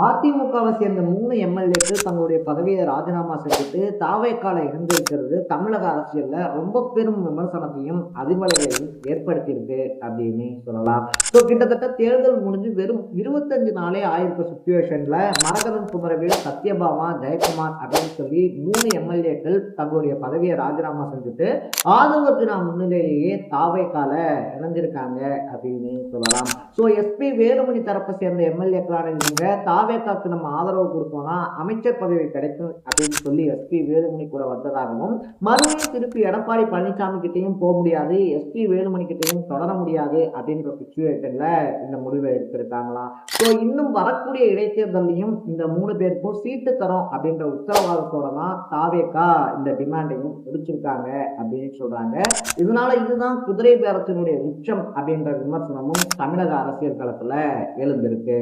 அதிமுகவை சேர்ந்த 3 எம்எல்ஏக்கள் தங்களுடைய பதவியை ராஜினாமா செஞ்சுட்டு தாவேக்கால இருந்திருக்கிறது தமிழக அரசியல்ல ரொம்ப பெரும் விமர்சனத்தையும் அதிர்வலைகளையும் ஏற்படுத்தியிருக்கு அப்படின்னு சொல்லலாம். ஸோ கிட்டத்தட்ட தேர்தல் முடிஞ்சு வெறும் 25 நாளே ஆயிருக்க சுச்சுவேஷன்ல மரகதம் குமரவேல், சத்யபாமா, ஜெயக்குமார் அப்படின்னு சொல்லி 3 எம்எல்ஏக்கள் தங்களுடைய பதவியை ராஜினாமா செஞ்சுட்டு ஆதவர்ஜுனா முன்னிலையிலேயே தாவேக்கால இணைஞ்சிருக்காங்க அப்படின்னு சொல்லலாம். ஸோ எஸ்பி வேலுமணி தரப்பை சேர்ந்த எம்எல்ஏக்களான இவங்க தாவேக்காக்கு நம்ம ஆதரவு கொடுத்தோம்னா அமைச்சர் பதவி கிடைக்கும் அப்படின்னு சொல்லி எஸ்பி வேலுமணி கூட வந்ததாகவும், மறுபடியும் திருப்பி எடப்பாடி பழனிசாமி கிட்டையும் போக முடியாது, எஸ்பி வேலுமணி கிட்டையும் தொடர முடியாது அப்படின்ற சுச்சுவேஷன்ல இந்த முடிவை எடுத்திருக்காங்களாம். ஸோ இன்னும் வரக்கூடிய இடைத்தேர்தலையும் இந்த 3 பேருக்கும் சீட்டு தரோம் அப்படின்ற உத்தரவாதத்தோட தான் தாவேக்கா இந்த டிமாண்டையும் முடிச்சிருக்காங்க அப்படின்னு சொல்றாங்க. இதனால இதுதான் குதிரை பேரத்தினுடைய உச்சம் அப்படின்ற விமர்சனமும் தமிழக அரசியல் களத்துல எழுந்திருக்கு.